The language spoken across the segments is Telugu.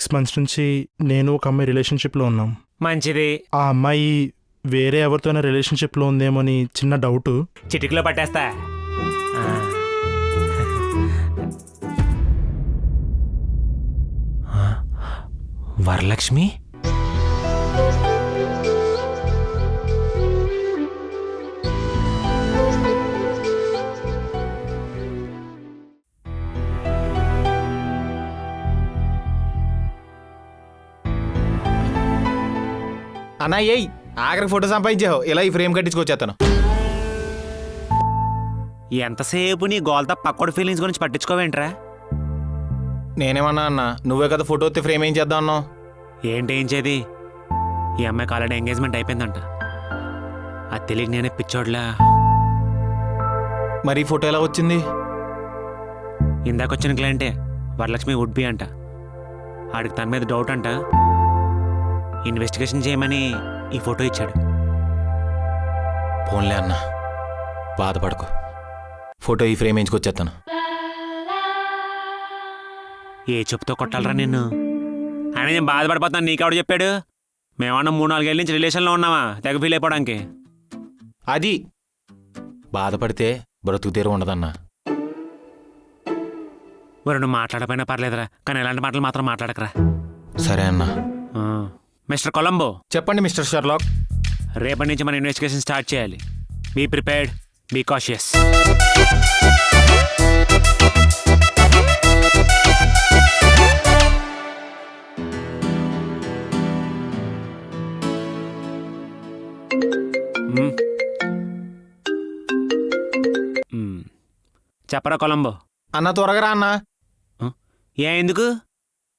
6 months నుంచి నేను ఒక అమ్మాయి రిలేషన్షిప్లో ఉన్నాం. మంచిది. ఆ అమ్మాయి వేరే ఎవరితోనైనా రిలేషన్షిప్లో ఉందేమో అని చిన్న డౌటు. చిటికలో పట్టేస్తా. వరలక్ష్మి అన్నా ఏయ్ ఆఖరికి ఫోటో సంపాదించావు, ఇలా ఈ ఫ్రేమ్ కట్టించుకొచ్చేస్తాను. ఎంతసేపు నీ గోల్తా పక్కోడి ఫీలింగ్స్ గురించి పట్టించుకోవేంట్రా? నేనేమన్నా అన్నా, నువ్వే కదా ఫోటో వస్తే ఫ్రేమ్ ఏం చేద్దాం అన్నావు. ఏంటి ఏం చేది? ఈ అమ్మాయికి ఆల్రెడీ ఎంగేజ్మెంట్ అయిపోయిందంట. అది తెలియక నేనే పిచ్చోడ్లా. మరి ఈ ఫోటో ఎలా వచ్చింది? ఇందాకొచ్చిన క్లయింటే వరలక్ష్మి వుడ్ బి అంట. ఆడికి తన మీద డౌట్ అంట. ఇన్వెస్టిగేషన్ చేయమని ఈ ఫోటో ఇచ్చాడు. ఫోన్లే అన్నా, బాధపడకు, ఫోటో ఈ ఫ్రేమ్ వేయించుకొచ్చేస్తాను. ఏ చెప్పుతో కొట్టాలరా నిన్ను? ఆయన నేను బాధపడిపోతాను, నీకెవడు చెప్పాడు? మేమన్నా 3-4 ఏళ్ళ నుంచి రిలేషన్లో ఉన్నావా తెగ ఫీల్ అయిపోవడానికి? అది బాధపడితే బ్రతుకు తీరు ఉండదన్నా. మరి నువ్వు మాట్లాడపోయినా పర్లేదురా, కానీ ఇలాంటి మాటలు మాత్రం మాట్లాడకరా. సరే అన్నా. Mister Columbo. చెప్పండి మిస్టర్ షెర్లాక్. రేపటి నుంచి మన ఇన్వెస్టిగేషన్ స్టార్ట్ చేయాలి. Be prepared, be cautious. చెప్పరా కొలంబో. అన్న త్వరగా రా అన్నా. ఎందుకు?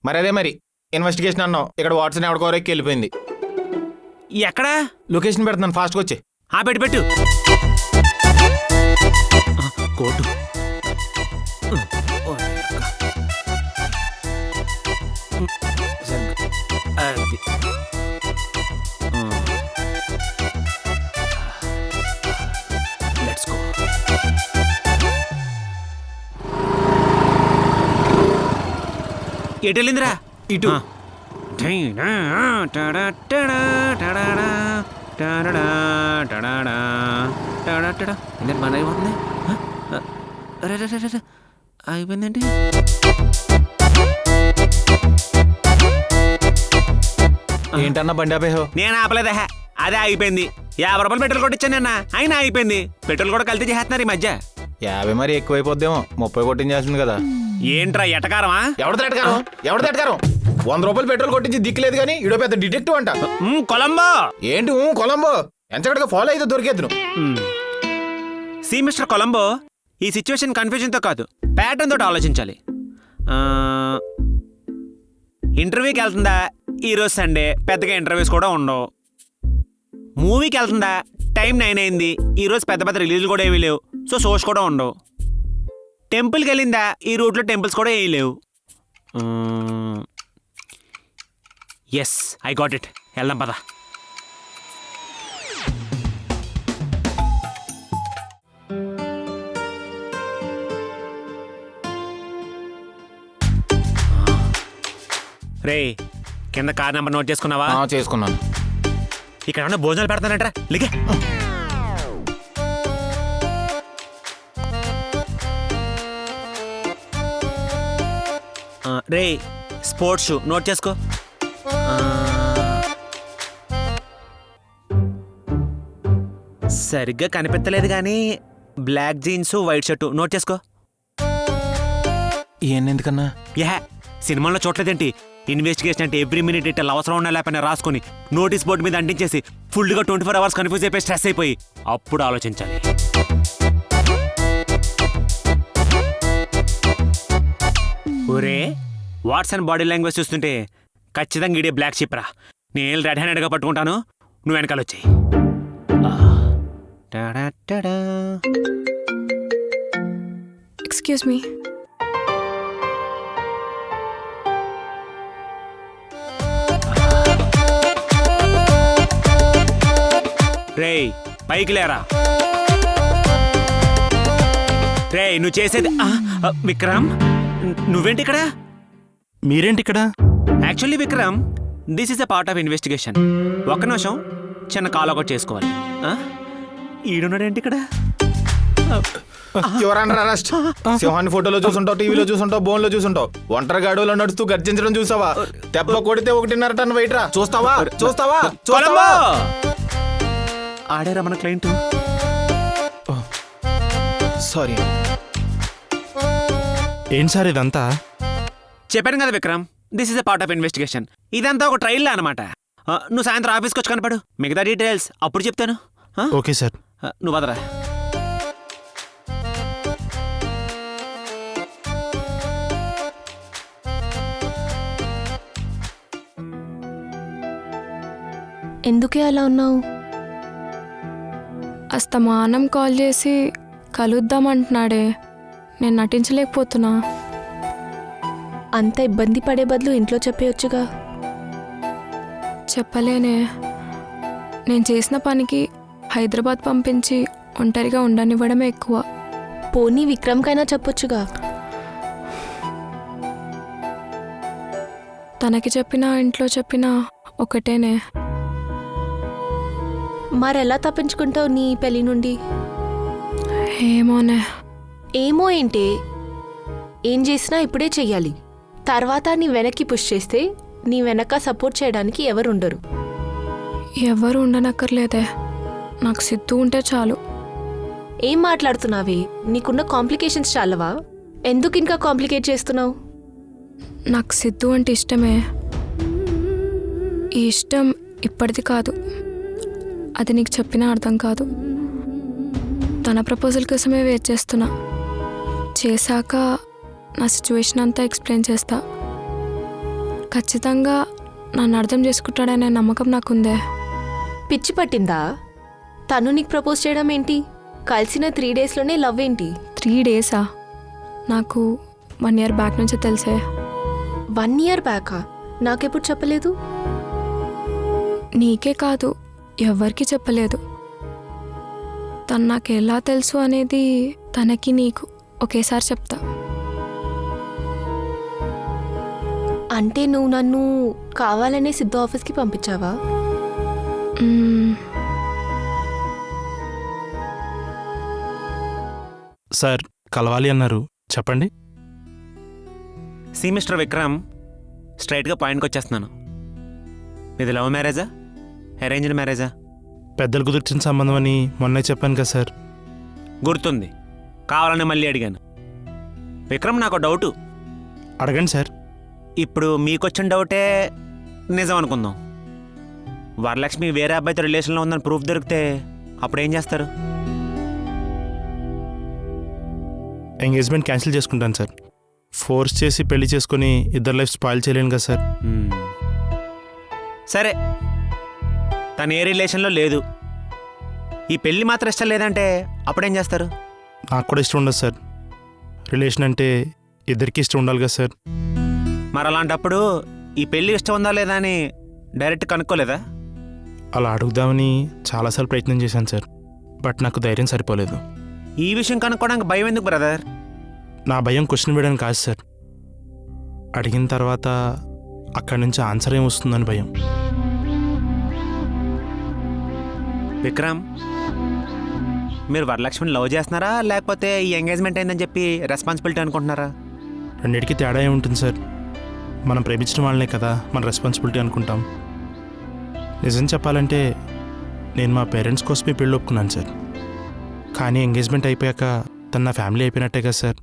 మరి అదే మరి ఇన్వెస్టిగేషన్ అన్నావు, ఇక్కడ వాట్సాప్ ఎవరికోరెక్కి వెళ్ళిపోయింది. ఎక్కడా? లొకేషన్ పెడుతున్నాను, ఫాస్ట్గా వచ్చి. పెట్టు. కోటు. Let's go. ఎటు వెళ్ళిందిరా? ఇటు. అయిపోయిందండి. ఏంటన్నా బండి ఆపేహో? నేను ఆపలేదా, అదే అయిపోయింది. 50 రూపాయలు పెట్రోల్ కొట్టించాను నిన్న, అయినా అయిపోయింది. పెట్రోల్ కూడా కల్తీ చేస్తున్నారు ఈ మధ్య. 50 మరి ఎక్కువైపోద్దేమో, 30 కొట్టించాల్సింది కదా. ఏంట్రా ఎటకారమా? ఎవరిది ఎటకారం? 100 రూపాయలు పెట్రోల్ కొట్టించి దిక్కులేదు కానీ ఇడో పెద్ద డిటెక్టివ్ అంట. కొలంబో. ఏంటి కొలంబో? ఎంచగడగా ఫాలో అయితే దొరికేద్దును. సి మిస్టర్ కొలంబో, ఈ సిచ్యువేషన్ కన్ఫ్యూజన్తో కాదు, ప్యాటర్న్ తోటి ఆలోచించాలి. ఇంటర్వ్యూకి వెళ్తుందా? ఈరోజు సండే, పెద్దగా ఇంటర్వ్యూస్ కూడా ఉండవు. మూవీకి వెళ్తుందా? టైం 9 అయింది, ఈరోజు పెద్ద రిలీజ్లు కూడా ఏమీ లేవు, సో షోస్ కూడా ఉండవు. టెంపుల్కి వెళ్ళిందా? ఈ రూట్లో టెంపుల్స్ కూడా ఏమీ లేవు. Yes, I got it. వెళ్దాం పద. రే, కింద కార్ నెంబర్ నోట్ చేసుకున్నావా? చేసుకున్నాను. ఇక్కడ ఉన్న భోజనాలు పెడతానంటరా, లిగే. రే, స్పోర్ట్స్ షూ నోట్ చేసుకో. సరిగ్గా కనిపించలేదు కానీ black jeans, white shirt note చేసుకో. ఎందుకన్నా? సినిమాలో చూడలేదేంటి? ఇన్వెస్టిగేషన్ అంటే ఎవ్రీ మినిట్ ఇట్లా అవసరం ఉన్నా లేకపోయినా రాసుకొని నోటీస్ బోర్డు మీద అంటించేసి ఫుల్గా 24 hours కన్ఫ్యూజ్ అయిపోయి స్ట్రెస్ అయిపోయి అప్పుడు ఆలోచించాలి. ఒరే, వాట్స్ అండ్ బాడీ లాంగ్వేజ్ చూస్తుంటే ఖచ్చితంగా ఇడే బ్లాక్ షిప్ రా. నేను రెడ్ హ్యాండెడ్గా పట్టుకుంటాను, నువ్వు వెనకాల వచ్చాయి. Excuse me. రేయ్, పైకి లేరా. రేయ్, నువ్వు చేసేది. విక్రమ్, నువ్వేంటి ఇక్కడ? మీరేంటి ఇక్కడ? Actually Vikram, this is a part of investigation. ఒక్క నిమిషం చిన్న కాల్ ఒకటి చేసుకోవాలి. ఈడున్నాడేంటి ఇక్కడ? Your under arrest. సింహాన్ని ఫోటోలో చూసుంటావు, టీవీలో చూసుంటావు, బోన్ లో చూసుంటావు. ఒంటరిగా అడవులో నడుస్తూ గర్జించడం చూసావా? దెబ్బ కొడితే 1.5 టన్ వెయిట్ రా. చూస్తావా? కొలంబో! ఆడేరా మన క్లయింట్. సారీ. ఏంటి సార్ ఇదంతా? చెప్పాను కదా Vikram, this is a part of investigation. ఇదంతా ఒక ట్రైల్ అనమాట. నువ్వు సాయంత్రం ఆఫీస్కి వచ్చి కనపడు, మిగతా డీటెయిల్స్ అప్పుడు చెప్తాను. Okay sir. నువ్వు వదరా. ఎందుకే అలా ఉన్నావు? అస్తమానం కాల్ చేసి కలుద్దామంటున్నాడే, నేను నటించలేకపోతున్నా. అంత ఇబ్బంది పడే బదులు ఇంట్లో చెప్పేయొచ్చుగా. చెప్పలేనే. నేను చేసిన పనికి హైదరాబాద్ పంపించి ఒంటరిగా ఉండనివ్వడమే ఎక్కువ. పోనీ విక్రమ్కైనా చెప్పొచ్చుగా. తనకి చెప్పినా ఇంట్లో చెప్పినా ఒకటేనే. మరెలా తప్పించుకుంటావు నీ పెళ్లి నుండి? ఏమోనే. ఏమో ఏంటి? ఏం చేసినా ఇప్పుడే చెయ్యాలి. తర్వాత నీ వెనక్కి పుష్ చేస్తే నీ వెనక సపోర్ట్ చేయడానికి ఎవరుండరు. ఎవరు ఉండనక్కర్లేదే, నాకు సిద్ధు ఉంటే చాలు. ఏం మాట్లాడుతున్నావే? నీకున్న కాంప్లికేషన్స్ చాలవా? ఎందుకు ఇంకా కాంప్లికేట్ చేస్తున్నావు? నాకు సిద్ధు అంటే ఇష్టమే. ఈ ఇష్టం ఇప్పటిది కాదు, అది నీకు చెప్పినా అర్థం కాదు. తన ప్రపోజల్ కోసమే వెయిట్ చేస్తున్నా. చేశాక నా సిచ్యువేషన్ అంతా ఎక్స్ప్లెయిన్ చేస్తా. ఖచ్చితంగా నన్ను అర్థం చేసుకుంటాడనే నమ్మకం నాకుందే. పిచ్చి పట్టిందా? తను నీకు ప్రపోజ్ చేయడం ఏంటి? కలిసిన 3 డేస్లోనే లవ్ ఏంటి? 3 డేసా? నాకు 1 ఇయర్ బ్యాక్ నుంచే తెలిసే. 1 ఇయర్ బ్యాకా? నాకెప్పుడు చెప్పలేదు? నీకే కాదు, ఎవ్వరికీ చెప్పలేదు. తను నాకు ఎలా తెలుసు అనేది తనకి నీకు ఒకేసారి చెప్తా. అంటే నువ్వు నన్ను కావాలనే సిద్ధు ఆఫీస్కి పంపించావా? సార్ కలవాలి అన్నారు, చెప్పండి. సి మిస్టర్ విక్రమ్, స్ట్రైట్గా పాయింట్కి వచ్చేస్తున్నాను. ఇది లవ్ మ్యారేజా, అరేంజ్డ్ మ్యారేజా? పెద్దలు కుదిర్చిన సంబంధం అని మొన్నే చెప్పాను కదా సార్. గుర్తుంది, కావాలని మళ్ళీ అడిగాను. విక్రమ్, నాకు డౌటు. అడగండి సార్. ఇప్పుడు మీకొచ్చిన డౌటే నిజం అనుకుందాం. వరలక్ష్మి వేరే అబ్బాయితో రిలేషన్లో ఉందని ప్రూఫ్ దొరికితే అప్పుడు ఏం చేస్తారు? ఎంగేజ్మెంట్ క్యాన్సిల్ చేసుకుంటాను సార్. ఫోర్స్ చేసి పెళ్లి చేసుకుని ఇద్దరు లైఫ్ స్పాయిల్ చేయలేను కదా సార్. సరే, తను ఏ రిలేషన్లో లేదు, ఈ పెళ్ళి మాత్రం ఇష్టం లేదంటే అప్పుడేం చేస్తారు? నాకు కూడా ఇష్టం ఉండదు సార్. రిలేషన్ అంటే ఇద్దరికి ఇష్టం ఉండాలి కదా సార్. మరి అలాంటప్పుడు ఈ పెళ్ళి ఇష్టం ఉందా లేదా అని డైరెక్ట్ కనుక్కోలేదా? అలా అడుగుదామని చాలాసార్లు ప్రయత్నం చేశాను సార్, బట్ నాకు ధైర్యం సరిపోలేదు. ఈ విషయం కనుక్కోవడానికి భయం ఎందుకు బ్రదర్? నా భయం క్వశ్చన్ వేయడానికి కాదు సార్, అడిగిన తర్వాత అక్కడి నుంచి ఆన్సర్ ఏం వస్తుందని భయం. విక్రమ్, మీరు వరలక్ష్మిని లవ్ చేస్తున్నారా లేకపోతే ఈ ఎంగేజ్మెంట్ అయిందని చెప్పి రెస్పాన్సిబిలిటీ అనుకుంటున్నారా? రెండింటికి తేడా ఏముంటుంది సార్? మనం ప్రేమించిన వాళ్ళనే కదా మన రెస్పాన్సిబిలిటీ అనుకుంటాం. నిజం చెప్పాలంటే నేను మా పేరెంట్స్ కోసమే పెళ్ళి ఒప్పుకున్నాను సార్. కానీ ఎంగేజ్మెంట్ అయిపోయాక తన నా ఫ్యామిలీ అయిపోయినట్టే కదా సార్.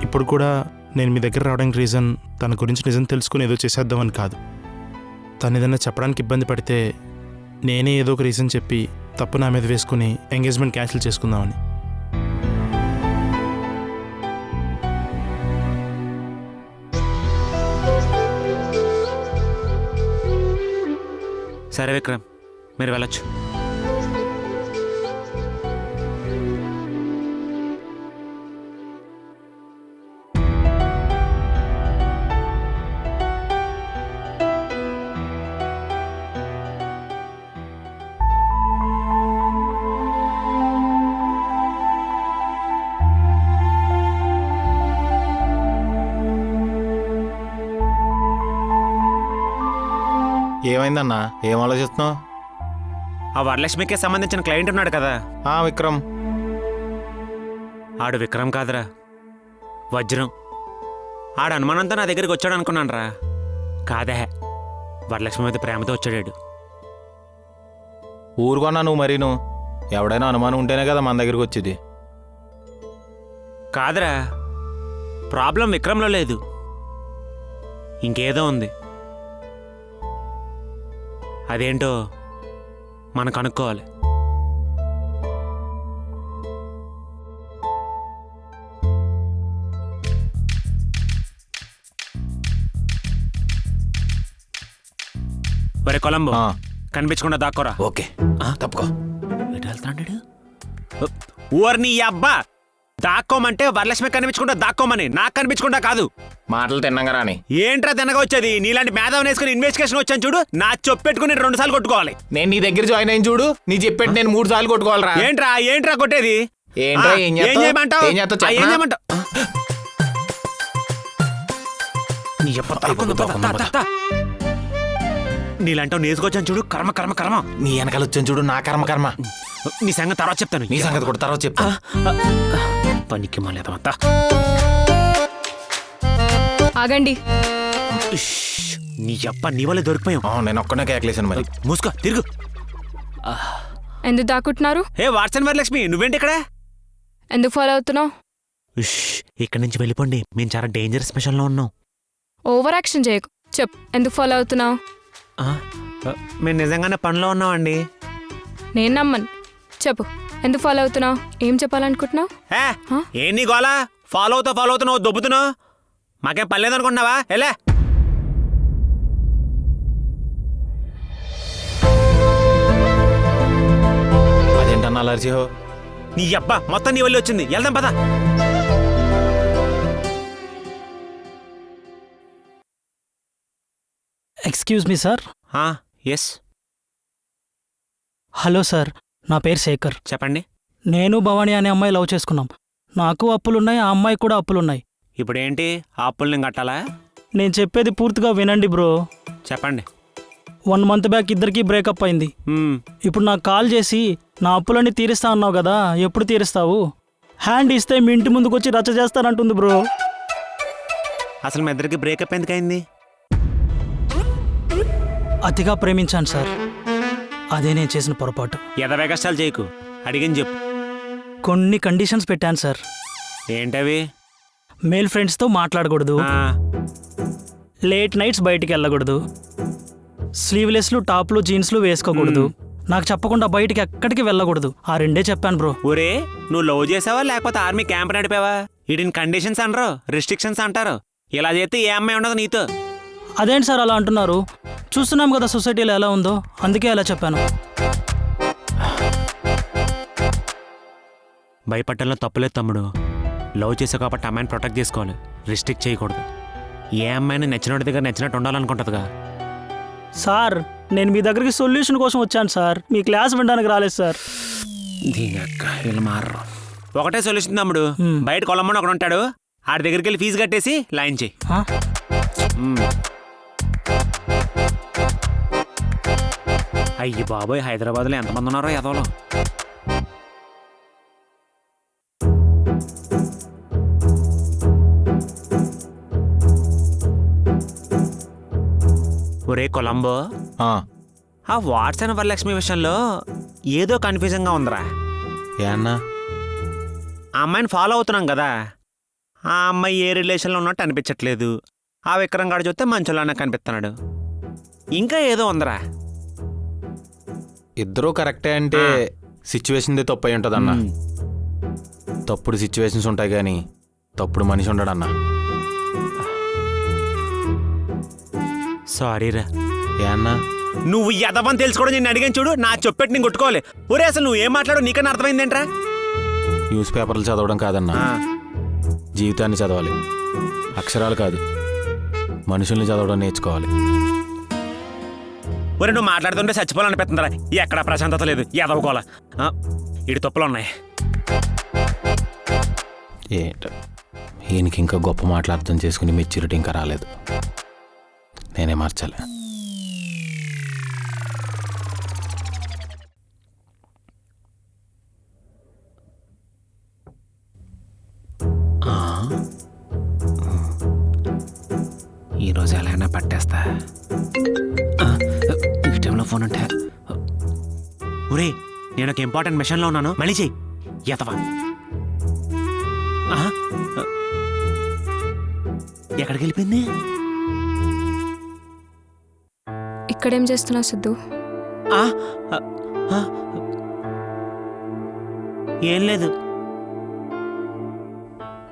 ఇప్పుడు కూడా నేను మీ దగ్గర రావడానికి రీజన్ తన గురించి నిజం తెలుసుకుని ఏదో చేసేద్దామని కాదు. తను ఏదైనా చెప్పడానికి ఇబ్బంది పడితే నేనే ఏదో ఒక రీజన్ చెప్పి తప్పు నా మీద వేసుకుని ఎంగేజ్మెంట్ క్యాన్సిల్ చేసుకుందామని. సరే విక్రమ్, మీరు వెళ్ళొచ్చు. ఏమైందన్నా? ఏం ఆలోచిస్తున్నావు? ఆ వరలక్ష్మికి సంబంధించిన క్లయింట్ ఉన్నాడు కదా, విక్రమ్. ఆడు విక్రమ్ కాదురా, వజ్రం. ఆడు అనుమానంతో నా దగ్గరికి వచ్చాడు అనుకున్నాను రా. కాదే, వరలక్ష్మి మీద ప్రేమతో వచ్చాడాడు. ఊరుకున్నా నువ్వు మరీను. ఎవడైనా అనుమానం ఉంటేనే కదా మన దగ్గరికి వచ్చేది. కాదురా, ప్రాబ్లం విక్రమ్లో లేదు, ఇంకేదో ఉంది. అదేంటో మనం కనుక్కోవాలి. వరే కొలంబో, కనిపించకుండా దాక్కోరా. ఓకే, తప్పుకో. ఎటు వెళ్తాడు? ఊర్ని అబ్బా, దాక్కోమంటే వరలక్ష్మి కనిపించకుండా దాక్కోమని, నాకు కనిపించకుండా కాదు. మాటలు తిన్నాగా రాని. ఏంట్రా తినగా వచ్చేది? నీలాంటి మేధావిని వేసుకుని ఇన్వెస్టిగేషన్ వచ్చాను చూడు, నా చెప్పెట్టుకుని 2 సార్లు కొట్టుకోవాలి. నేను నీ దగ్గర జాయిన్ అయిన చూడు, నీ చెప్పేట్టు నేను 3 సార్లు కొట్టుకోవాలరా. ఏంట్రా కొట్టేది? ఏంట్రా, ఏం చేయమంటావు? ఏం చేస్తావు చెప్పనా? నీ ఎప్ప తాకుందో తా. నీలాంటావు నేసుకొచ్చాను చూడు, కర్మ కర్మ కర్మ. నీ వెనకాల వచ్చాను చూడు, నా కర్మ కర్మ. నీ సంగతి తర్వాత చెప్తాను. నీ సంగతి కూడా తర్వాత చెప్తా. పనికి మాలేదంతా. ఆగండి. నీ అప్ప నీ వల్లే దొరికిపోయాం. నేను ఒక్కనే కేకలేసాను మరి. మూసుకో, తిరుగు. ఎందుకు దాక్కుంటున్నారు? హే వాట్సన్ వరలక్ష్మి, నువ్వేంటి ఇక్కడ? ఎందుకు ఫాలో అవుతున్నావు? ఇక్కడి నుంచి వెళ్ళిపోండి, మేము చాలా డేంజరస్ మిషన్లో ఉన్నాం. ఓవర్ యాక్షన్ చేయకు. చెప్పు, ఎందుకు ఫాలో అవుతున్నావు? మేము నిజంగానే పనిలో ఉన్నామండి. నేను నమ్మను. చెప్పు, ఎందుకు ఫాలో అవుతున్నావు? ఏం చెప్పాలనుకుంటున్నావు? ఏం నీ గోలా? ఫాలో అవుతున్నావు, దొబ్బుతున్నావు. మాకేం పని లేదనుకుంటున్నావా? ఎలా అదేంటన్నా అలర్జీహో? నీ అబ్బా, మొత్తం నీ వల్లి వచ్చింది. వెళ్దాం పద. Excuse me sir. Yes, hello sir, నా పేరు శేఖర్. చెప్పండి. నేను భవానీ అనే అమ్మాయి లవ్ చేసుకున్నాం. నాకు అప్పులున్నాయి, ఆ అమ్మాయి కూడా అప్పులున్నాయి. ఇప్పుడేంటి, ఆ అప్పులు నేను కట్టాలా? నేను చెప్పేది పూర్తిగా వినండి బ్రో. చెప్పండి. 1 మంత్ బ్యాక్ ఇద్దరికి బ్రేకప్ అయింది. ఇప్పుడు నాకు కాల్ చేసి నా అప్పులన్నీ తీరుస్తా అన్నావు కదా, ఎప్పుడు తీరుస్తావు? హ్యాండ్ ఇస్తే మీ ఇంటి ముందుకు వచ్చి రచ్చ చేస్తానంటుంది బ్రో. అసలు మీ ఇద్దరికి బ్రేకప్ ఎందుకైంది? అతిగా ప్రేమించాను సార్, అదే నేను చేసిన పొరపాటు. ఎదవే కష్టాలు చేయకు, అడిగని చెప్పు. కొన్ని కండిషన్స్ పెట్టాను సార్. ఏంటవి? మేల్ ఫ్రెండ్స్తో మాట్లాడకూడదు, లేట్ నైట్స్ బయటికి వెళ్ళకూడదు, స్లీవ్లెస్లు టాప్లు జీన్స్లు వేసుకోకూడదు, నాకు చెప్పకుండా బయటికి ఎక్కడికి వెళ్ళకూడదు. ఆ 2 చెప్పాను బ్రో. ఒరే, నువ్వు లవ్ చేసావా లేకపోతే ఆర్మీ క్యాంప్ నడిపావా? వీటిని కండిషన్స్ అనరు, రిస్ట్రిక్షన్స్ అంటారు. ఇలా చేస్తే ఏ అమ్మాయి ఉండదు నీతో. అదేంటి సార్ అలా అంటున్నారు? చూస్తున్నాం కదా సొసైటీలో ఎలా ఉందో, అందుకే అలా చెప్పాను. భయపట్టంలో తప్పులేదు తమ్ముడు. లవ్ చేసా కాబట్టి అమ్మాయిని ప్రొటెక్ట్ చేసుకోవాలి, రిస్ట్రిక్ట్ చేయకూడదు. ఏ అమ్మాయిని నచ్చినోడి దగ్గర నచ్చినట్టు ఉండాలనుకుంటుందిగా. సార్, నేను మీ దగ్గరికి సొల్యూషన్ కోసం వచ్చాను సార్, మీ క్లాస్ వినడానికి రాలేదు సార్. వీళ్ళు మారరు. ఒకటే సొల్యూషన్ తమ్ముడు. బయట కొలమ్మని ఒకడు ఉంటాడు, ఆడి దగ్గరికి వెళ్ళి ఫీజు కట్టేసి లైన్ చేయి. అయ్యి బాబోయ్, హైదరాబాద్లో ఎంతమంది ఉన్నారో ఎదవలో. ఒరే కొలంబో, ఆ వాట్సన్ వరలక్ష్మి విషయంలో ఏదో కన్ఫ్యూజన్గా ఉందిరా. ఏ అన్నా? ఆ అమ్మాయిని ఫాలో అవుతున్నాం కదా, ఆ అమ్మాయి ఏ రిలేషన్లో ఉన్నట్టు అనిపించట్లేదు. ఆ విక్రమ్ గారు చూస్తే మంచోళ్ళన్నా కనిపిస్తున్నాడు. ఇంకా ఏదో ఉందిరా. ఇద్దరూ కరెక్టే అంటే సిచ్యువేషన్ది తప్పు అయి ఉంటుంది అన్న. తప్పుడు సిచ్యువేషన్స్ ఉంటాయి కానీ తప్పుడు మనిషి ఉండడన్నా. సారీరా. ఏ అన్నా? నువ్వు ఎదవని తెలుసుకోవడం నేను అడిగాను చూడు, నా చెప్పెట్టి నేను కొట్టుకోవాలి. ఒరే, అసలు నువ్వు ఏం మాట్లాడు నీకన్నా అర్థమైందేంట్రా? న్యూస్ పేపర్లు చదవడం కాదన్నా, జీవితాన్ని చదవాలి. అక్షరాలు కాదు, మనుషుల్ని చదవడం నేర్చుకోవాలి. ఒరే, నువ్వు మాట్లాడుతుంటే చచ్చిపోవాలనిపిస్తుందిరా. ఎక్కడ ప్రశాంతత లేదు, ఎదవకోవాల. ఇటు తప్పులు ఉన్నాయి. ఏంట ఈయనకి ఇంకా గొప్ప మాటలు అర్థం చేసుకుని మెచ్యూరిటీ ఇంకా రాలేదు. నేనే మార్చాలి. ఈరోజు ఎలాగైనా పట్టేస్తా. ఈ టైంలో ఫోన్ అంటే ఒరే నేను ఒక ఇంపార్టెంట్ మిషన్లో ఉన్నాను, మళ్ళీ చెయ్యి ఎతవా. ఎక్కడికి వెళ్ళిపోయింది? ఇక్కడేం చేస్తున్నావు సిద్ధు? ఆ, ఆ, ఆ. ఏం లేదు.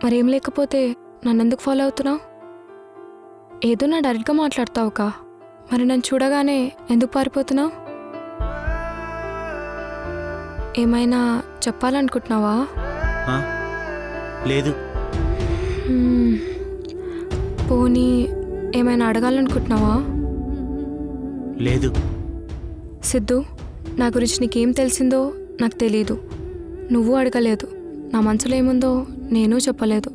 మరేం లేకపోతే నన్నెందుకు ఫాలో అవుతున్నావు? ఏదో నా డైరెక్ట్గా మాట్లాడతావుకా, మరి నన్ను చూడగానే ఎందుకు పారిపోతున్నావు? ఏమైనా చెప్పాలనుకుంటున్నావా? ఆ, లేదు. పోనీ ఏమైనా అడగాలనుకుంటున్నావా? లేదు. సిద్ధు, నా గురించి నీకేం తెలిసిందో నాకు తెలీదు, నువ్వు అడగలేదు, నా మనసులో ఏముందో నేను చెప్పలేదు.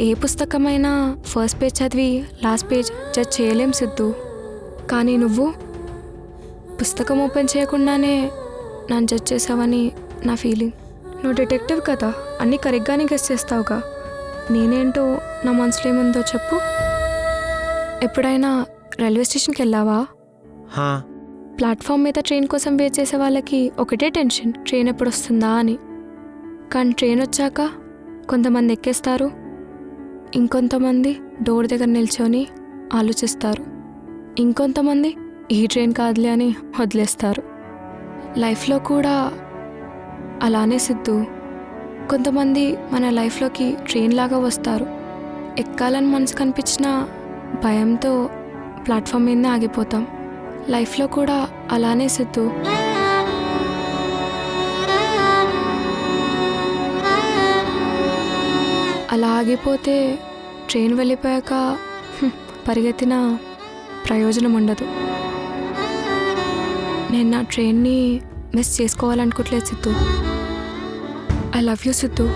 ఏ పుస్తకమైనా ఫస్ట్ పేజ్ చదివి లాస్ట్ పేజ్ జడ్జ్ చేయలేం సిద్ధు. కానీ నువ్వు పుస్తకం ఓపెన్ చేయకుండానే నన్ను జడ్జ్ చేసావని నా ఫీలింగ్. నువ్వు డిటెక్టివ్ కదా, అన్నీ కరెక్ట్గానే గెస్ చేస్తావుగా. నేనేంటో నా మనసులో ఏముందో చెప్పు. ఎప్పుడైనా రైల్వే స్టేషన్కి వెళ్ళావా? హా, ప్లాట్ఫామ్ మీద ట్రైన్ కోసం వెయిట్ చేసే వాళ్ళకి ఒకటే టెన్షన్, ట్రైన్ ఎప్పుడు వస్తుందా అని. కానీ ట్రైన్ వచ్చాక కొంతమంది ఎక్కేస్తారు, ఇంకొంతమంది డోర్ దగ్గర నిల్చొని ఆలోచిస్తారు, ఇంకొంతమంది ఈ ట్రైన్ కాదులే అని వదిలేస్తారు. లైఫ్లో కూడా అలానే సిద్ధు. కొంతమంది మన లైఫ్లోకి ట్రైన్ లాగా వస్తారు, ఎక్కాలని మనసు కనిపించిన భయంతో ప్లాట్ఫామ్ మీదనే ఆగిపోతాం. లైఫ్లో కూడా అలానే సిద్ధు. అలా ఆగిపోతే ట్రైన్ వెళ్ళిపోయాక పరిగెత్తిన ప్రయోజనం ఉండదు. నేను నా ట్రైన్ని మిస్ చేసుకోవాలనుకోవట్లేదు Siddhu. I love you Siddhu.